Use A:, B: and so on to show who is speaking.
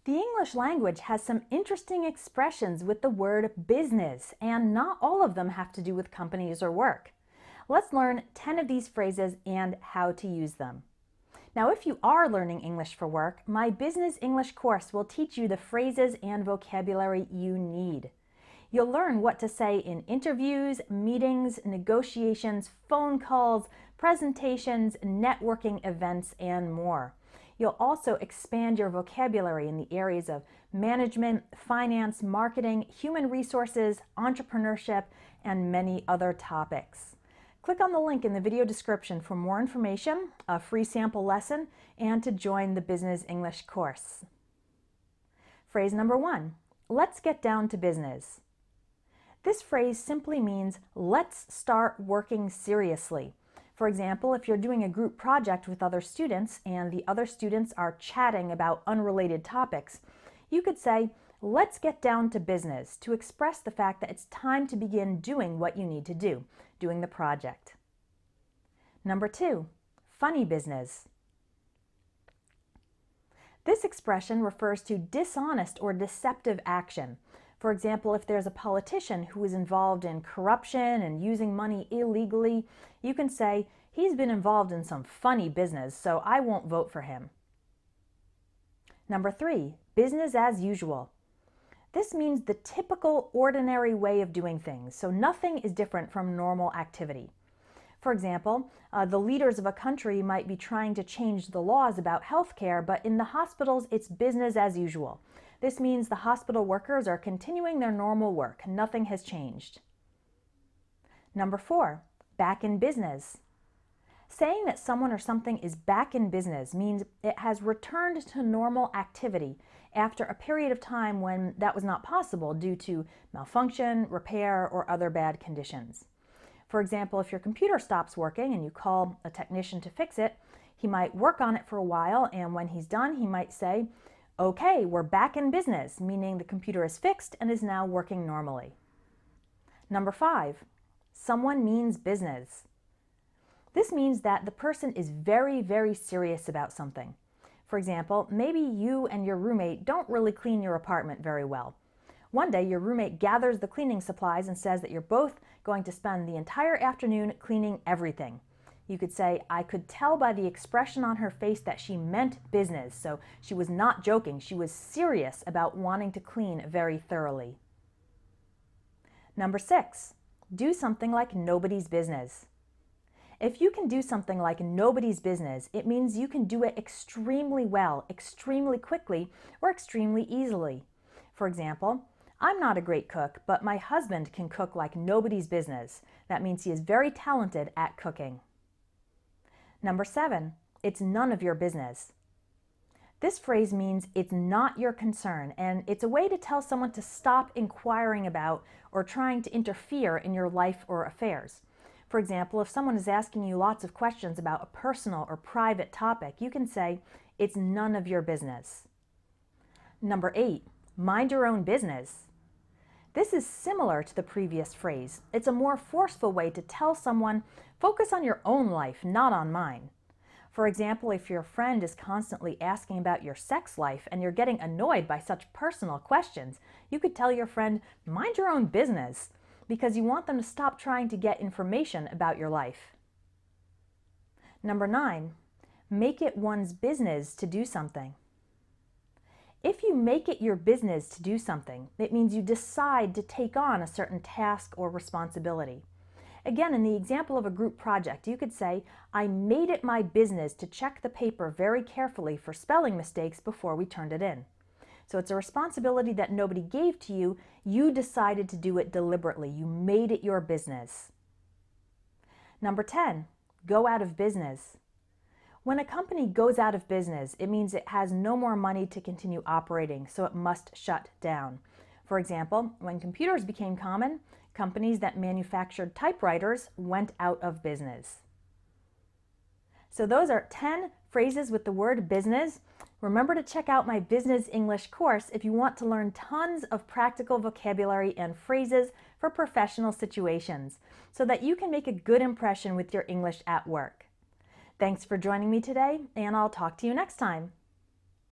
A: The English language has some interesting expressions with the word business, and not all of them have to do with companies or work. Let's learn 10 of these phrases and how to use them. Now, if you are learning English for work, my Business English course will teach you the phrases and vocabulary you need. You'll learn what to say in interviews, meetings, negotiations, phone calls, presentations, networking events, and more. You'll also expand your vocabulary in the areas of management, finance, marketing, human resources, entrepreneurship, and many other topics. Click on the link in the video description for more information, a free sample lesson, and to join the Business English course. Phrase number 1, let's get down to business. This phrase simply means let's start working seriously. For example, if you're doing a group project with other students and the other students are chatting about unrelated topics, you could say, let's get down to business, to express the fact that it's time to begin doing what you need to do, doing the project. Number 2, funny business. This expression refers to dishonest or deceptive action. For example, if there's a politician who is involved in corruption and using money illegally, you can say, he's been involved in some funny business, so I won't vote for him. Number 3, business as usual. This means the typical, ordinary way of doing things, so nothing is different from normal activity. For example, the leaders of a country might be trying to change the laws about healthcare, but in the hospitals, it's business as usual. This means the hospital workers are continuing their normal work. Nothing has changed. Number 4, back in business. Saying that someone or something is back in business means it has returned to normal activity after a period of time when that was not possible due to malfunction, repair, or other bad conditions. For example, if your computer stops working and you call a technician to fix it, he might work on it for a while, and when he's done, he might say, okay, we're back in business, meaning the computer is fixed and is now working normally. Number 5, someone means business. This means that the person is very, very serious about something. For example, maybe you and your roommate don't really clean your apartment very well. One day, your roommate gathers the cleaning supplies and says that you're both going to spend the entire afternoon cleaning everything. You could say, I could tell by the expression on her face that she meant business, so she was not joking. She was serious about wanting to clean very thoroughly. Number 6, do something like nobody's business. If you can do something like nobody's business, it means you can do it extremely well, extremely quickly, or extremely easily. For example, I'm not a great cook, but my husband can cook like nobody's business. That means he is very talented at cooking. Number 7, it's none of your business. This phrase means it's not your concern, and it's a way to tell someone to stop inquiring about or trying to interfere in your life or affairs. For example, if someone is asking you lots of questions about a personal or private topic, you can say, it's none of your business. Number 8, mind your own business. This is similar to the previous phrase. It's a more forceful way to tell someone, focus on your own life, not on mine. For example, if your friend is constantly asking about your sex life and you're getting annoyed by such personal questions, you could tell your friend, mind your own business, because you want them to stop trying to get information about your life. Number 9, make it one's business to do something. If you make it your business to do something, it means you decide to take on a certain task or responsibility. Again, in the example of a group project, you could say, I made it my business to check the paper very carefully for spelling mistakes before we turned it in. So it's a responsibility that nobody gave to you. You decided to do it deliberately. You made it your business. Number 10, go out of business. When a company goes out of business, it means it has no more money to continue operating, so it must shut down. For example, when computers became common, companies that manufactured typewriters went out of business. So those are 10 phrases with the word business. Remember to check out my Business English course if you want to learn tons of practical vocabulary and phrases for professional situations so that you can make a good impression with your English at work. Thanks for joining me today, and I'll talk to you next time.